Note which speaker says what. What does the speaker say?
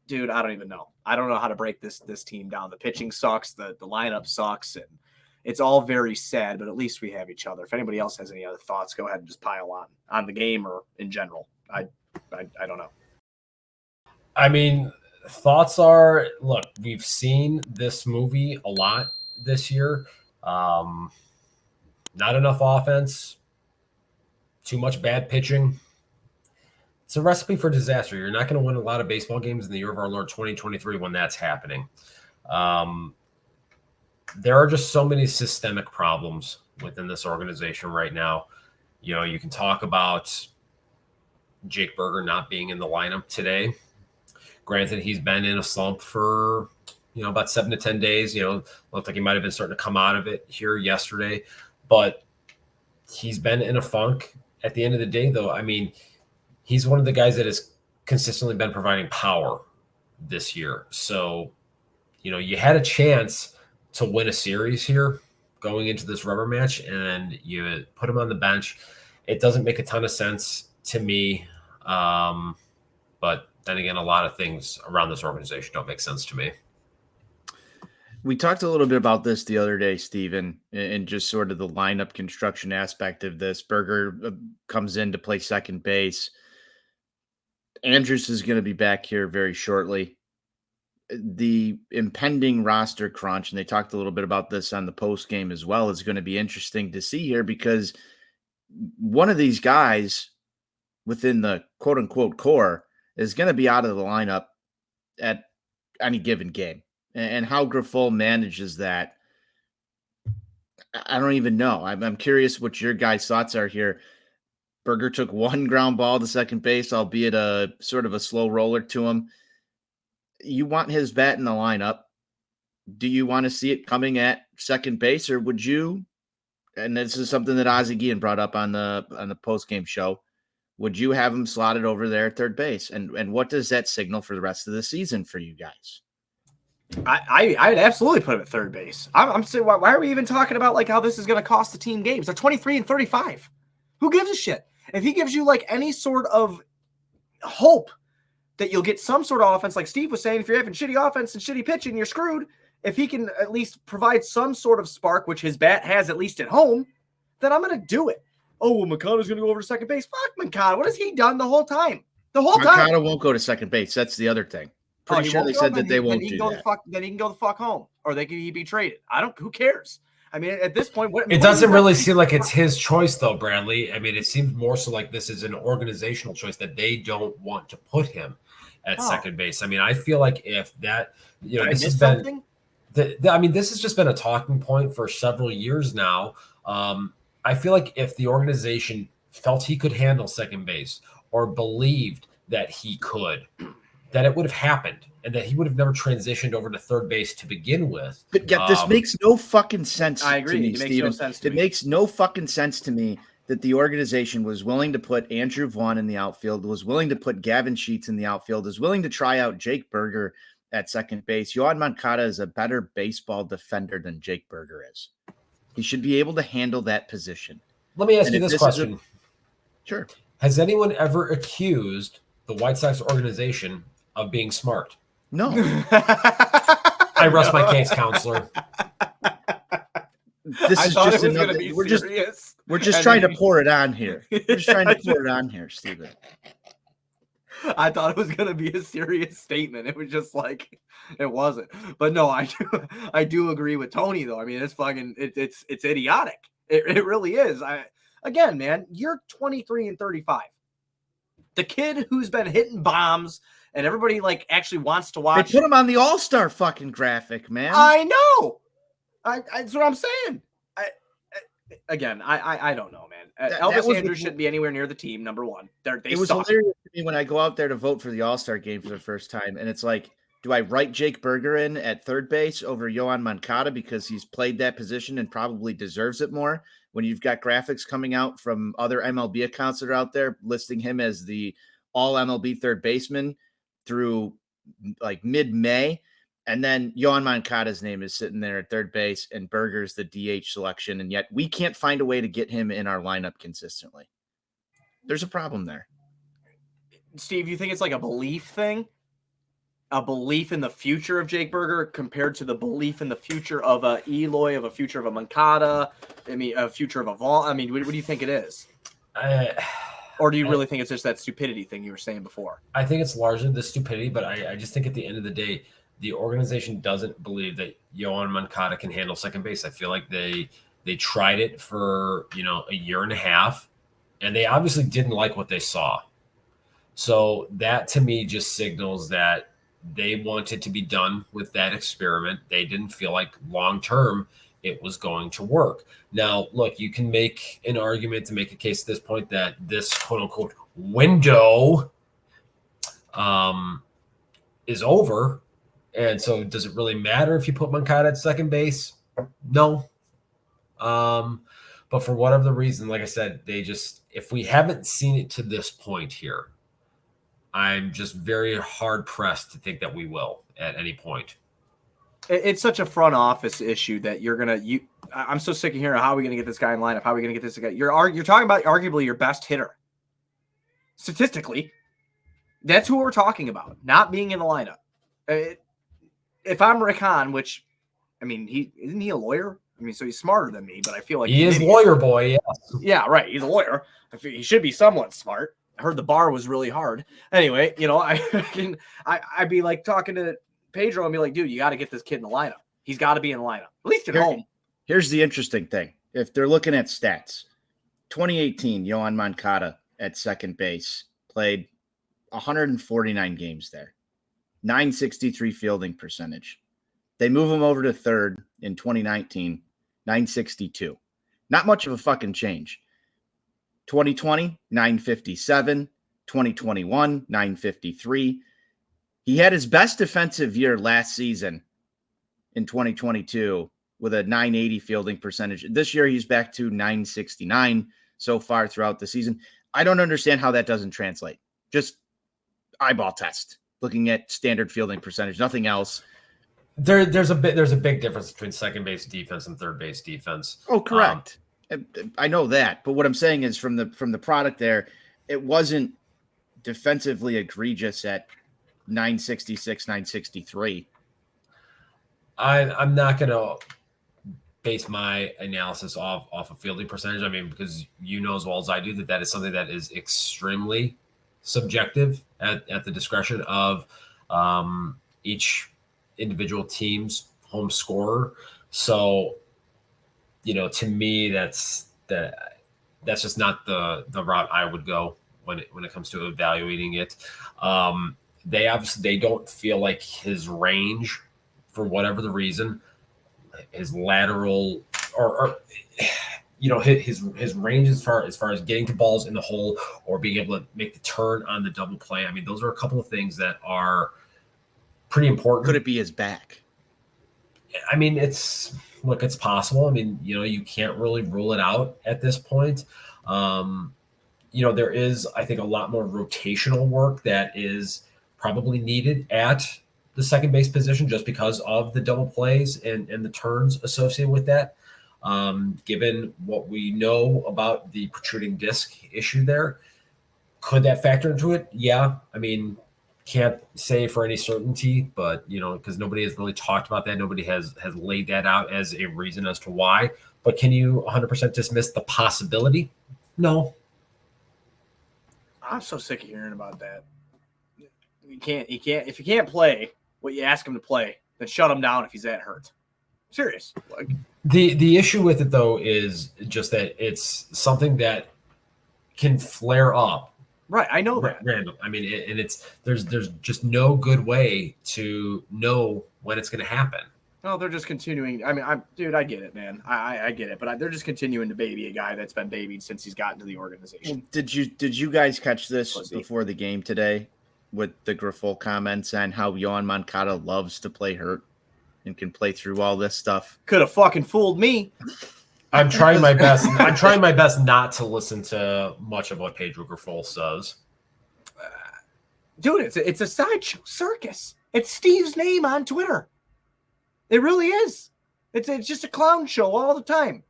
Speaker 1: dude, I don't even know. I don't know how to break this team down. The pitching sucks. The lineup sucks. And it's all very sad, but at least we have each other. If anybody else has any other thoughts, go ahead and just pile on the game or in general. I don't know.
Speaker 2: I mean, thoughts are, look, we've seen this movie a lot this year. Not enough offense, too much bad pitching. It's a recipe for disaster. You're not going to win a lot of baseball games in the year of our Lord 2023 when that's happening. There are just so many systemic problems within this organization right now. You know, you can talk about Jake Berger not being in the lineup today. Granted, he's been in a slump for, about 7 to 10 days. Looked like he might have been starting to come out of it here yesterday. But he's been in a funk. At the end of the day, though, I mean, he's one of the guys that has consistently been providing power this year. So, you had a chance to win a series here going into this rubber match, and you put him on the bench. It doesn't make a ton of sense to me. But then again, a lot of things around this organization don't make sense to me.
Speaker 3: We talked a little bit about this the other day, Steven, and just sort of the lineup construction aspect of this. Berger comes in to play second base. Andrus is going to be back here very shortly. The impending roster crunch, and they talked a little bit about this on the post game as well, is going to be interesting to see here because one of these guys within the quote unquote core is going to be out of the lineup at any given game. And how Grifol manages that, I don't even know. I'm curious what your guys' thoughts are here. Berger took one ground ball to second base, albeit a sort of a slow roller to him. You want his bat in the lineup. Do you want to see it coming at second base, or would you? And this is something that Ozzie Guillen brought up on the post-game show. Would you have him slotted over there at third base? And what does that signal for the rest of the season for you guys?
Speaker 1: I'd absolutely put him at third base. I'm saying, why are we even talking about like how this is going to cost the team games? They're 23 and 35. Who gives a shit? If he gives you like any sort of hope that you'll get some sort of offense, like Steve was saying, if you're having shitty offense and shitty pitching, you're screwed. If he can at least provide some sort of spark, which his bat has at least at home, then I'm going to do it. Oh, well, Makata's going to go over to second base. Fuck Makata. What has he done the whole time?
Speaker 3: Makata won't go to second base. That's the other thing. Pretty sure they said that they won't do that.
Speaker 1: Then he can go the fuck home, or he'd be traded. Who cares? I mean, at this point,
Speaker 2: it doesn't really seem like it's his choice, though, Bradley. I mean, it seems more so like this is an organizational choice that they don't want to put him at second base. I mean, I feel like if that, this has been, this has just been a talking point for several years now. I feel like if the organization felt he could handle second base or believed that he could, that it would have happened and that he would have never transitioned over to third base to begin with.
Speaker 3: But yet this makes no fucking sense
Speaker 1: I agree.
Speaker 3: To me,
Speaker 1: it
Speaker 3: Steven.
Speaker 1: Makes no sense to
Speaker 3: me. Makes no fucking sense to me that the organization was willing to put Andrew Vaughn in the outfield, was willing to put Gavin Sheets in the outfield, is willing to try out Jake Berger at second base. Yoan Moncada is a better baseball defender than Jake Berger is. He should be able to handle that position.
Speaker 2: Let me ask you this question.
Speaker 3: Sure.
Speaker 2: Has anyone ever accused the White Sox organization of being smart?
Speaker 3: No.
Speaker 2: I rest my case, counselor.
Speaker 3: This is just another. We're just trying to pour it on here. We're just trying to pour it on here, Steven.
Speaker 1: I thought it was going to be a serious statement. It was just like it wasn't. But no, I do agree with Tony though. I mean, it's fucking it's idiotic. It really is. Again, man, you're 23 and 35. The kid who's been hitting bombs and everybody like actually wants to watch.
Speaker 3: They put him on the All-Star fucking graphic, man.
Speaker 1: I know. That's what I'm saying. I don't know, man. Elvis Andrus shouldn't be anywhere near the team. Number one, it was
Speaker 3: hilarious to me when I go out there to vote for the All-Star game for the first time, and it's like, do I write Jake Berger in at third base over Yoan Moncada because he's played that position and probably deserves it more? When you've got graphics coming out from other MLB accounts that are out there listing him as the all MLB third baseman through like mid-May. And then Yoan Moncada's name is sitting there at third base and Berger's the DH selection. And yet we can't find a way to get him in our lineup consistently. There's a problem there.
Speaker 1: Steve, you think it's like a belief thing? a belief in the future of Jake Berger compared to the belief in the future of a Eloy, of a future of a Moncada, I mean, a future of a Vaughn? I mean, what do you think it is? Or do you really think it's just that stupidity thing you were saying before?
Speaker 2: I think it's largely the stupidity, but I just think at the end of the day, the organization doesn't believe that Yohan Moncada can handle second base. I feel like they tried it for, a year and a half, and they obviously didn't like what they saw. So that to me just signals that they wanted to be done with that experiment. They didn't feel like long-term it was going to work. Now, look, you can make an argument to make a case at this point that this quote-unquote window is over. And so does it really matter if you put Moncada at second base? No. But for whatever the reason, like I said, if we haven't seen it to this point here, I'm just very hard pressed to think that we will at any point.
Speaker 1: It's such a front office issue that I'm so sick of hearing how are we going to get this guy in lineup? How are we going to get this guy? You're talking about arguably your best hitter. Statistically, that's who we're talking about, not being in the lineup. If I'm Rick Hahn, which, I mean, isn't he a lawyer? I mean, so he's smarter than me, but I feel like
Speaker 2: he is lawyer boy. Yes.
Speaker 1: Yeah, right. He's a lawyer. He should be somewhat smart. I heard the bar was really hard. Anyway, I'd be like talking to Pedro and be like, dude, you got to get this kid in the lineup. He's got to be in the lineup, at least at home.
Speaker 3: Here's the interesting thing. If they're looking at stats, 2018, Yohan Moncada at second base played 149 games there, 963 fielding percentage. They move him over to third in 2019, 962. Not much of a fucking change. 2020, 957. 2021, 953. He had his best defensive year last season in 2022 with a 980 fielding percentage. This year, he's back to 969 so far throughout the season. I don't understand how that doesn't translate. Just eyeball test, looking at standard fielding percentage, nothing else.
Speaker 2: There's a big difference between second base defense and third base defense.
Speaker 3: Oh, correct. I know that, but what I'm saying is from the product there, it wasn't defensively egregious at 966, 963.
Speaker 2: I'm not going to base my analysis off of fielding percentage. I mean, because you know as well as I do that is something that is extremely subjective at the discretion of each individual team's home scorer. So, to me, that's just not the route I would go when it comes to evaluating it. They don't feel like his range, for whatever the reason, his lateral or his range as far as getting to balls in the hole or being able to make the turn on the double play. I mean, those are a couple of things that are pretty important.
Speaker 3: Could it be his back?
Speaker 2: I mean, it's possible. I mean, you can't really rule it out at this point. There is, I think, a lot more rotational work that is probably needed at the second base position just because of the double plays and the turns associated with that. Given what we know about the protruding disc issue there, could that factor into it? Yeah. I mean, can't say for any certainty, but because nobody has really talked about that. Nobody has laid that out as a reason as to why. But can you 100% dismiss the possibility? No.
Speaker 1: I'm so sick of hearing about that. You can't. If you can't play what you ask him to play, then shut him down if he's that hurt. Serious. Like
Speaker 2: the issue with it though is just that it's something that can flare up.
Speaker 1: Right, I know that.
Speaker 2: Random. I mean, there's just no good way to know when it's going to happen.
Speaker 1: No, they're just continuing. I mean, I get it, man. I get it, but they're just continuing to baby a guy that's been babied since he's gotten to the organization.
Speaker 3: Well, did you guys catch this before the game today with the Grifol comments on how Yohan Moncada loves to play hurt and can play through all this stuff?
Speaker 1: Could have fucking fooled me.
Speaker 2: I'm trying my best. I'm trying my best not to listen to much of what Pedro Grifol says.
Speaker 1: Dude, it's a sideshow circus. It's Steve's name on Twitter. It really is. It's just a clown show all the time.